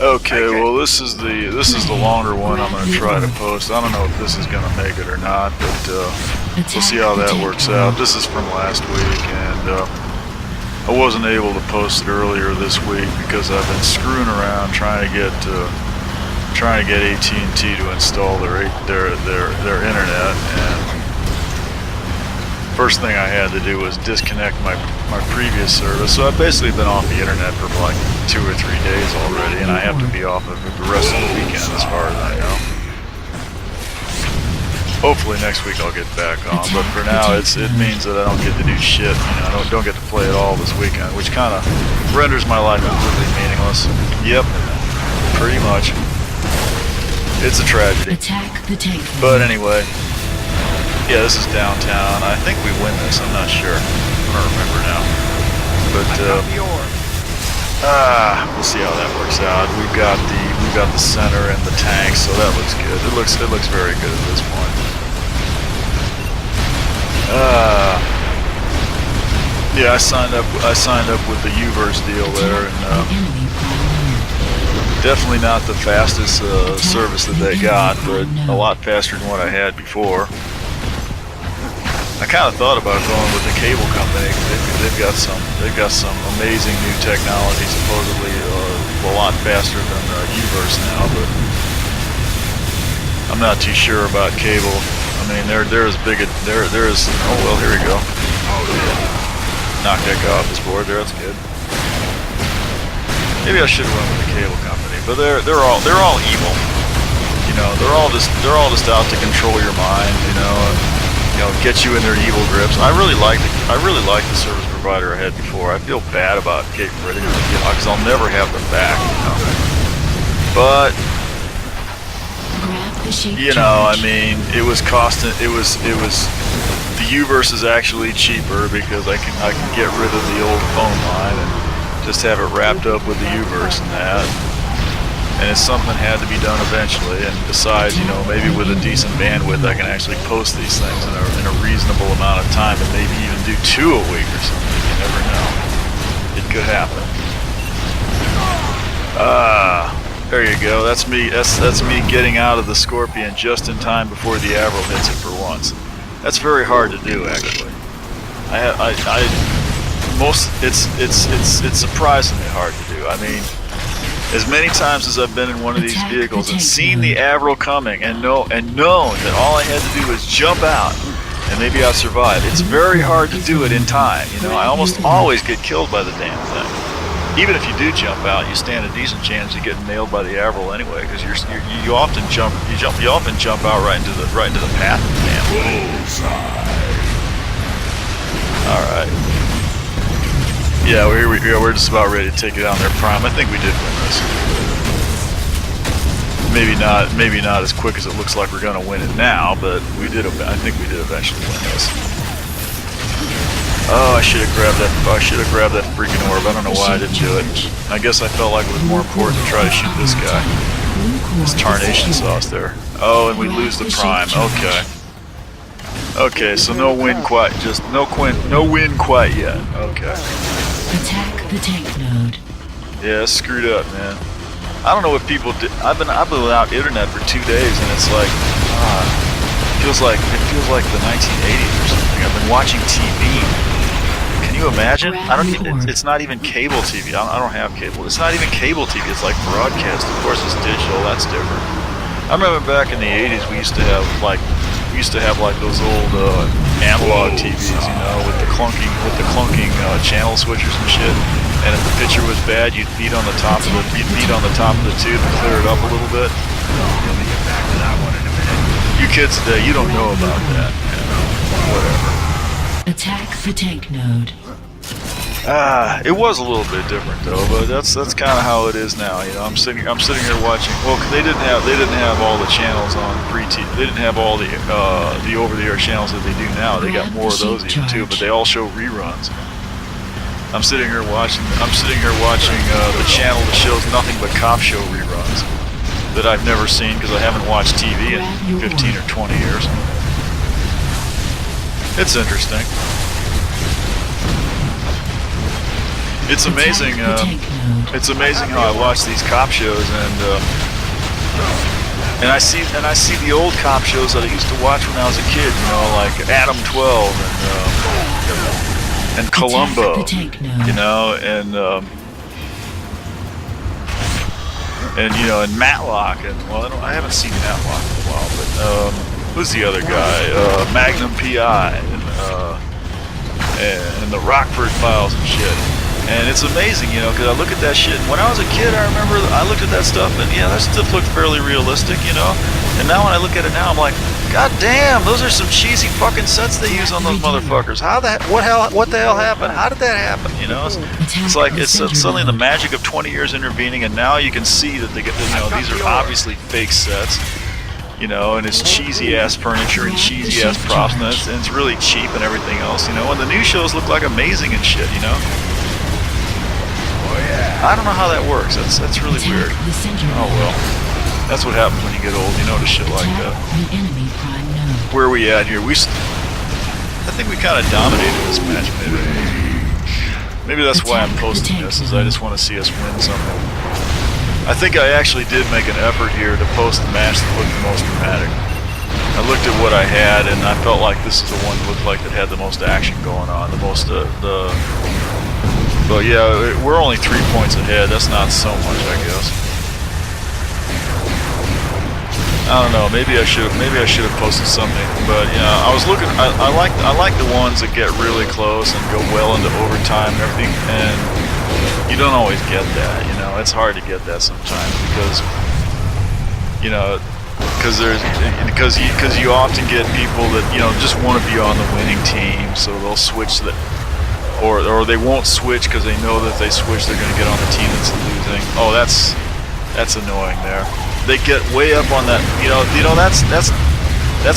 Okay, well this is the longer one I'm gonna try to post. I don't know if this is gonna make it or not, but we'll see how that works out. This is from last week, and I wasn't able to post it earlier this week because I've been screwing around trying to get AT&T to install their internet, and first thing I had to do was disconnect my previous service. So I've basically been off the internet for like 2 or 3 days already, and I have to be off of it the rest of the weekend as far as I know. Hopefully next week I'll get back on, but for now it means that I don't get to do shit. You know, I don't get to play at all this weekend, which kind of renders my life completely meaningless. Yep, pretty much. It's a tragedy. But anyway. Yeah, this is downtown. I think we win this. I'm not sure. I don't remember now. But we'll see how that works out. We've got the center and the tank, so that looks good. It looks very good at this point. Yeah, I signed up with the Uverse deal there, and definitely not the fastest service that they got, but a lot faster than what I had before. I kind of thought about going with the cable company. They've got some amazing new technology, supposedly a lot faster than Uverse now, but I'm not too sure about cable. I mean, they're as big as there is. Oh well, here we go. Knock that guy off this board there. That's good. Maybe I should have went with the cable company, but they're all evil. You know, they're all just out to control your mind. You know, get you in their evil grips. I really like the service provider I had before. I feel bad about getting rid of them, because I'll never have them back. But I mean, it was costing. It was the Uverse is actually cheaper because I can get rid of the old phone line and just have it wrapped up with the Uverse and that. And it's something that had to be done eventually, and besides, maybe with a decent bandwidth I can actually post these things in a reasonable amount of time, and maybe even do 2 a week or something. You never know. It could happen. There you go. That's me getting out of the Scorpion just in time before the Avril hits it for once. That's very hard to do, actually. It's surprisingly hard to do. I mean, as many times as I've been in one of these vehicles and seen the Avril coming and known that all I had to do was jump out and maybe I'll survive, it's very hard to do it in time. I almost always get killed by the damn thing. Even if you do jump out, you stand a decent chance of getting nailed by the Avril anyway, because you often jump out right into the path of the damn thing. All right. Yeah, we're just about ready to take it on their prime. I think we did win this. Maybe not as quick as it looks like we're going to win it now, but I think we did eventually win this. Oh, I should have grabbed that freaking orb. I don't know why I didn't do it. I guess I felt like it was more important to try to shoot this guy. This tarnation sauce there. Oh, and we lose the prime. Okay, so no win quite yet. Okay. Attack the tank node. Yeah, it's screwed up, man. I don't know what people did. I've been without internet for 2 days, and it's like, it feels like the 1980s or something. I've been watching TV. Can you imagine? It's not even cable TV. I don't have cable. It's not even cable TV. It's like broadcast. Of course, it's digital. That's different. I remember back in the 80s, we used to have like those old analog TVs, with the clunking channel switchers and shit. And if the picture was bad, you'd beat on the top of the tube and clear it up a little bit. Let me get back to that one in a minute. You kids today, you don't know about that. Whatever. Attack the tank node. It was a little bit different though, but that's kind of how it is now. I'm sitting here watching. Well, they didn't have all the channels on free TV. They didn't have all the over-the-air channels that they do now. They got more of those even too, but they all show reruns. I'm sitting here watching the channel that shows nothing but cop show reruns that I've never seen because I haven't watched TV in 15 or 20 years. It's interesting. It's amazing. node. It's amazing how I watch these cop shows and I see the old cop shows that I used to watch when I was a kid. You know, like Adam 12 and Columbo. Attack the tank node. You know, and you know, and Matlock, and well, I haven't seen Matlock in a while, but who's the other guy? Magnum PI and the Rockford Files and shit. And it's amazing, you know, because I look at that shit. When I was a kid, I remember I looked at that stuff, and yeah, that stuff looked fairly realistic, you know. And now when I look at it now, I'm like, God damn, those are some cheesy fucking sets they use on those motherfuckers. What the hell happened? How did that happen? You know, it's like it's suddenly the magic of 20 years intervening, and now you can see that they get, you know, these are obviously fake sets. You know, and it's cheesy ass furniture and cheesy ass props, and it's really cheap and everything else, you know. And the new shows look like amazing and shit, you know. I don't know how that works. That's really weird. Oh well, that's what happens when you get old. You notice shit like that. Where are we at here? I think we kind of dominated this match. Maybe that's why I'm posting this. Is I just want to see us win something. I think I actually did make an effort here to post the match that looked the most dramatic. I looked at what I had, and I felt like this is the one that looked like it had the most action going on, the most But yeah, we're only 3 points ahead. That's not so much, I guess. I don't know. Maybe I should have posted something. But you know, I was looking. I like the ones that get really close and go well into overtime and everything. And you don't always get that. You know, it's hard to get that sometimes because you know, because you often get people that, you know, just want to be on the winning team, so they'll switch the. Or they won't switch because they know that if they switch they're going to get on the team that's losing. Oh, that's annoying there. They get way up on that. You know that's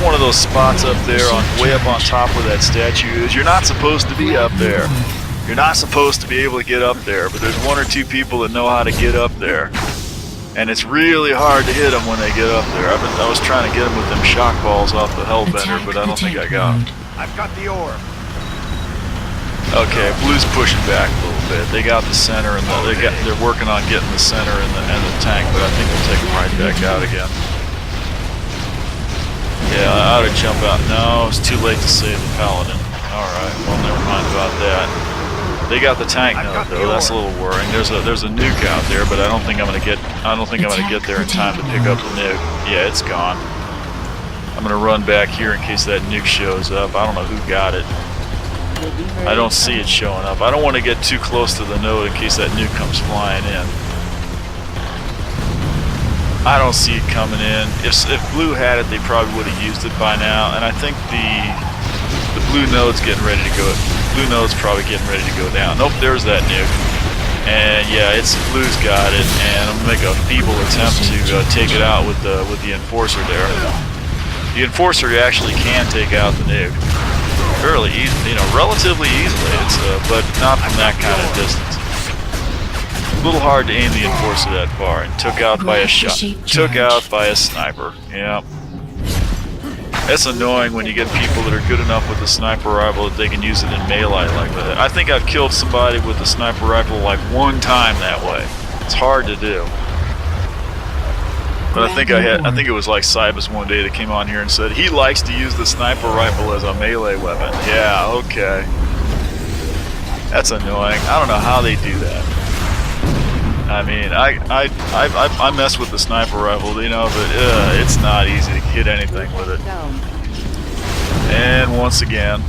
one of those spots up there on way up on top where that statue is. You're not supposed to be up there. You're not supposed to be able to get up there. But there's one or two people that know how to get up there, and it's really hard to hit them when they get up there. I was trying to get them with them shock balls off the Hellbender, but I don't think I got them. I've got the orb. Okay, Blue's pushing back a little bit. They got the center, and they're working on getting the center and the tank, but I think they'll take them right back out again. Yeah, I ought to jump out. No, it's too late to save the Paladin. All right, well, never mind about that. They got the tank now, though. That's a little worrying. There's a nuke out there, but I don't think I'm gonna get there in time to pick up the nuke. Yeah, it's gone. I'm gonna run back here in case that nuke shows up. I don't know who got it. I don't see it showing up. I don't want to get too close to the node in case that nuke comes flying in. I don't see it coming in. If Blue had it, they probably would have used it by now. And I think the blue node's getting ready to go. Blue node's probably getting ready to go down. Nope, there's that nuke. And yeah, Blue's got it. And I'm gonna make a feeble attempt to take it out with the enforcer there. The enforcer actually can take out the nuke. Fairly easy, you know, relatively easily. But not from that kind of distance. A little hard to aim the enforcer that far, and took out by a shot. Took out by a sniper. Yeah. That's annoying when you get people that are good enough with the sniper rifle that they can use it in melee like that. I think I've killed somebody with the sniper rifle like one time that way. It's hard to do. But I think it was like Cybus one day that came on here and said he likes to use the sniper rifle as a melee weapon. Yeah, okay. That's annoying. I don't know how they do that. I mean, I mess with the sniper rifle, you know, but it's not easy to hit anything with it. And once again,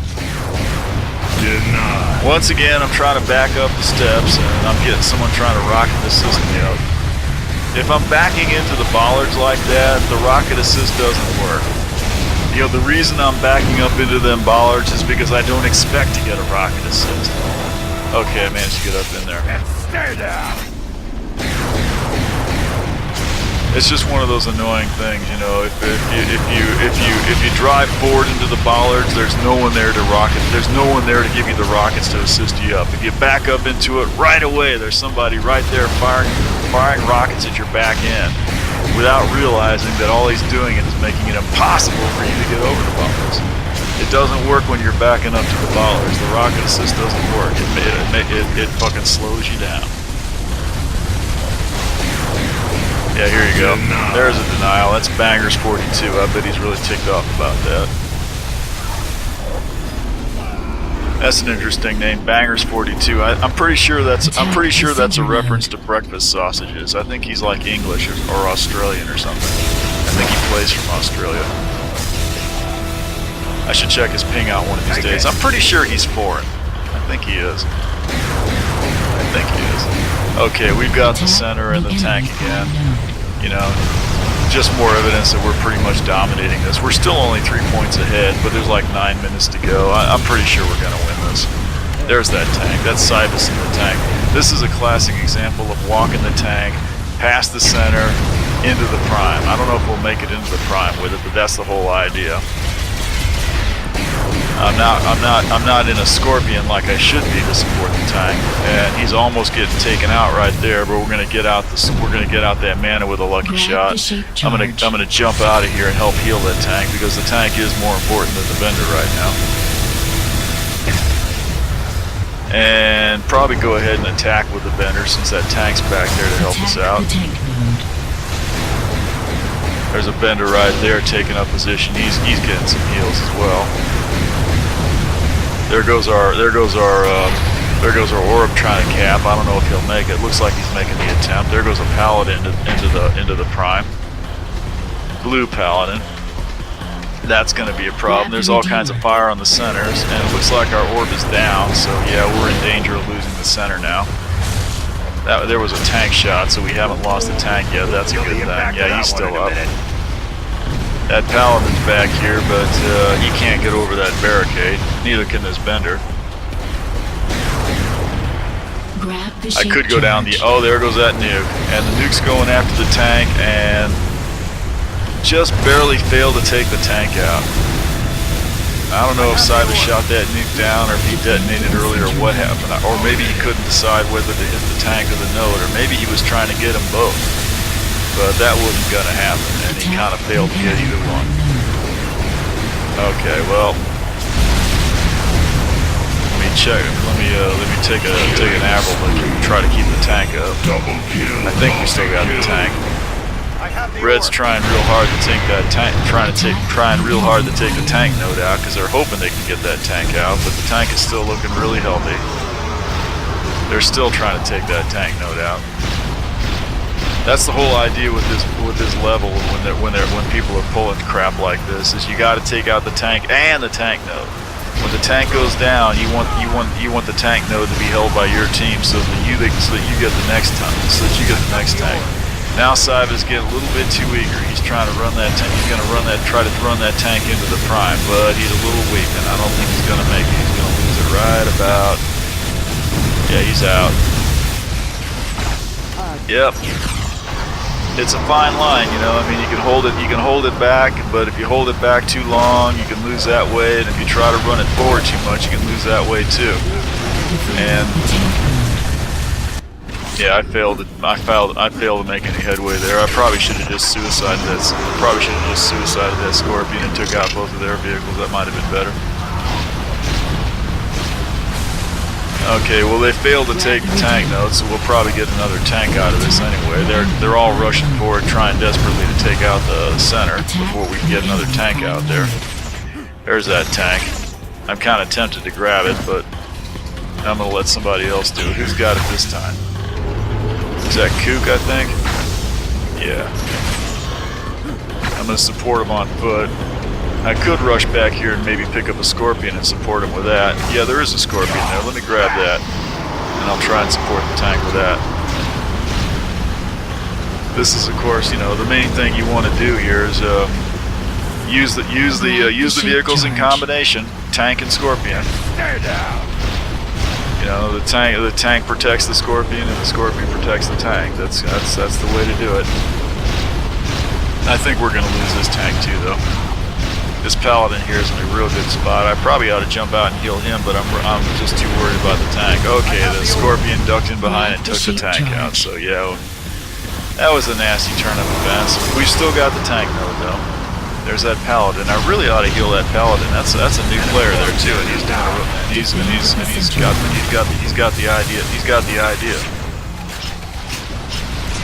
I'm trying to back up the steps, and I'm getting someone trying to rocket assist me up. If I'm backing into the bollards like that, the rocket assist doesn't work. You know, the reason I'm backing up into them bollards is because I don't expect to get a rocket assist. Okay, I managed to get up in there. And stay down. It's just one of those annoying things, you know. If you drive forward into the bollards, there's no one there to rocket. There's no one there to give you the rockets to assist you up. If you back up into it right away, there's somebody right there firing rockets at your back end, without realizing that all he's doing is making it impossible for you to get over the bollards. It doesn't work when you're backing up to the bollards. The rocket assist doesn't work. It fucking slows you down. Yeah, here you go. There's a denial. That's Bangers 42. I bet he's really ticked off about that. That's an interesting name, Bangers 42. I'm pretty sure that's a reference to breakfast sausages. I think he's like English or Australian or something. I think he plays from Australia. I should check his ping out one of these days. I'm pretty sure he's foreign. I think he is. I think he is. Okay, we've got the center and the tank again. You know, just more evidence that we're pretty much dominating this. We're still only 3 points ahead, but there's like 9 minutes to go. I'm pretty sure we're going to win this. There's that tank. That's Cybus in the tank. This is a classic example of walking the tank past the center into the prime. I don't know if we'll make it into the prime with it, but that's the whole idea. I'm not in a Scorpion like I should be to support the tank, and he's almost getting taken out right there. But we're gonna get out that mana with a lucky shot. I'm gonna jump out of here and help heal that tank because the tank is more important than the Bender right now. And probably go ahead and attack with the Bender since that tank's back there to help us out. There's a Bender right there taking up position. He's getting some heals as well. There goes our orb trying to cap. I don't know if he'll make it. Looks like he's making the attempt. There goes a paladin into the prime. Blue paladin. That's going to be a problem. There's all kinds of fire on the centers, and it looks like our orb is down. So yeah, we're in danger of losing the center now. There was a tank shot, so we haven't lost the tank yet. That's a good thing. Yeah, he's still up. That paladin's back here, but he can't get over that barricade. Neither can this Bender. I could go down the... Oh, there goes that nuke. And the nuke's going after the tank, and just barely failed to take the tank out. I don't know if Cybus shot that nuke down, or if he detonated earlier, or what happened. Or maybe he couldn't decide whether to hit the tank or the node, or maybe he was trying to get them both. But that wasn't going to happen, and he kind of failed to get either one. Okay, well, let me check. Let me take an Avril and try to keep the tank up. I think we still got the tank. Red's trying real hard to take that tank, trying real hard to take the tank node out because they're hoping they can get that tank out, but the tank is still looking really healthy. They're still trying to take that tank node out. That's the whole idea with this level when people are pulling crap like this is you got to take out the tank and the tank node. When the tank goes down, you want the tank node to be held by your team so that you get the next time, so that you get the next tank. Now Cybus getting a little bit too eager. He's trying to run that tank. He's going to try to run that tank into the prime, but he's a little weak, and I don't think he's going to make it. He's going to lose it right about. Yeah, he's out. Yep. It's a fine line, you know. I mean, you can hold it back, but if you hold it back too long, you can lose that way. And if you try to run it forward too much, you can lose that way too. And yeah, I failed to make any headway there. I probably should have just suicided that Scorpion and took out both of their vehicles. That might have been better. Okay, well they failed to take the tank node, so we'll probably get another tank out of this anyway. They're all rushing forward, trying desperately to take out the center before we can get another tank out there. There's that tank. I'm kind of tempted to grab it, but I'm going to let somebody else do it. Who's got it this time? Is that Kook, I think? Yeah. I'm going to support him on foot. I could rush back here and maybe pick up a Scorpion and support him with that. Yeah, there is a Scorpion there. Let me grab that, and I'll try and support the tank with that. This is, of course, you know, the main thing you want to do here is use the vehicles in combination, tank and Scorpion. Stay down. You know, the tank protects the Scorpion, and the Scorpion protects the tank. That's the way to do it. I think we're going to lose this tank too, though. This paladin here is in a real good spot. I probably ought to jump out and heal him, but I'm just too worried about the tank. Okay, the Scorpion ducked in behind and took the tank out. So yeah, that was a nasty turn of events. We've still got the tank node though. There's that paladin. I really ought to heal that paladin. That's a new player there too, and he's doing he's got the idea. He's got the idea.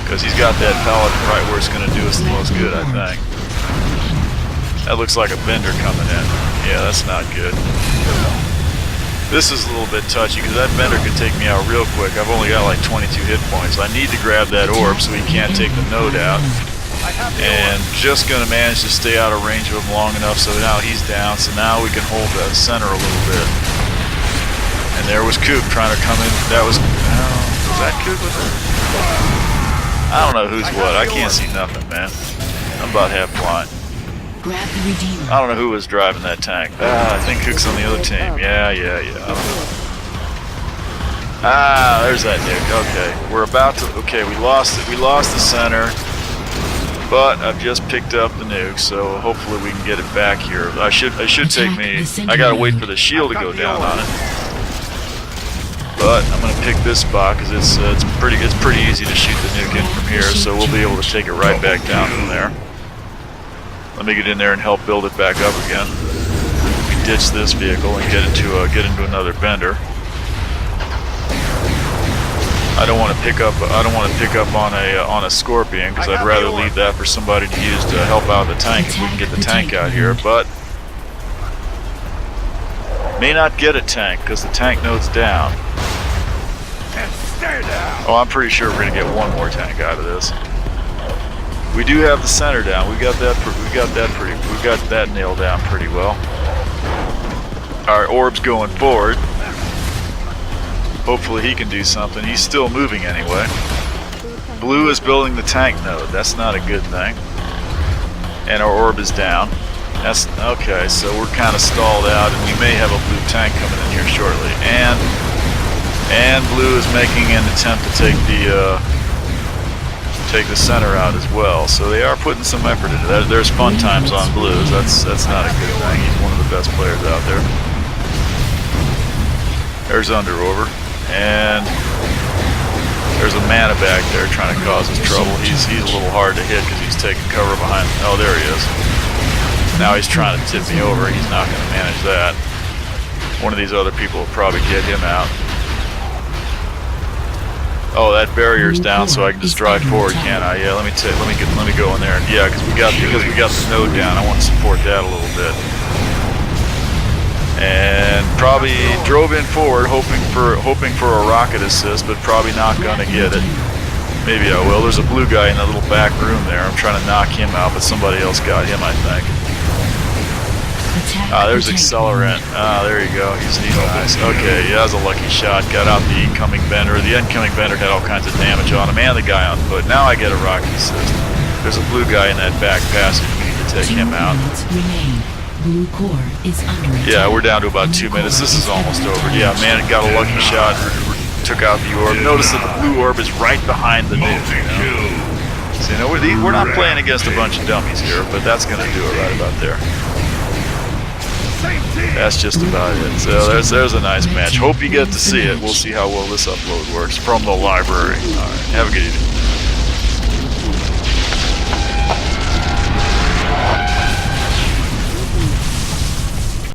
Because he's got that pallet right where it's going to do us the most good, I think. That looks like a bender coming in. Yeah, that's not good. This is a little bit touchy because that bender could take me out real quick. I've only got like 22 hit points. I need to grab that orb so he can't take the node out. And just going to manage to stay out of range of him long enough so now he's down. So now we can hold the center a little bit. And there was Coop trying to come in. That was that Coop with it? I don't know who's what. I can't see nothing, man. I'm about half blind. Grab the Redeemer. I don't know who was driving that tank. I think Cook's on the other team. Yeah. I don't know. There's that nuke. Okay, we're about to. Okay, we lost it. We lost the center, but I've just picked up the nuke, so hopefully we can get it back here. I should take me. I gotta wait for the shield to go down on it. But I'm gonna pick this spot because it's pretty easy to shoot the nuke in from here, so we'll be able to take it right back down from there. Let me get in there and help build it back up again. We ditch this vehicle and get into another bender. I don't want to pick up on a Scorpion because I'd rather leave that for somebody to use to help out the tank if we can get the tank out here. But may not get a tank because the tank node's down. Oh, I'm pretty sure we're gonna get one more tank out of this. We do have the center down. We got that nailed down pretty well. Our orb's going forward. Hopefully he can do something. He's still moving anyway. Blue is building the tank node. That's not a good thing. And our orb is down. That's okay. So we're kind of stalled out, and we may have a blue tank coming in here shortly. And blue is making an attempt to take the center out as well. So they are putting some effort into that. There's fun times on blues. That's not a good thing. He's one of the best players out there. There's Underover. And there's a mana back there trying to cause us trouble. He's a little hard to hit because he's taking cover behind. Oh, there he is. Now he's trying to tip me over. He's not going to manage that. One of these other people will probably get him out. Oh, that barrier's down, so I can just drive forward, can't I? Yeah, let me go in there. Yeah, because we got the node down. I want to support that a little bit. And probably drove in forward, hoping for a rocket assist, but probably not gonna get it. Maybe I will. There's a blue guy in that little back room there. I'm trying to knock him out, but somebody else got him, I think. There's Accelerant. There you go. He's nice. Okay, yeah, that was a lucky shot. Got out the incoming bender. The incoming bender had all kinds of damage on him, and the guy on foot. Now I get a rocket assist. There's a blue guy in that back passage. We need to take him out. Blue core is under attack. Yeah, we're down to about 2 minutes. This is almost over. Yeah, man, got a lucky shot. Took out the orb. Notice that the blue orb is right behind the nuke. So, we're not playing against a bunch of dummies here, but that's going to do it right about there. That's just about it. So there's a nice match. Hope you get to see it. We'll see how well this upload works from the library. All right, have a good evening.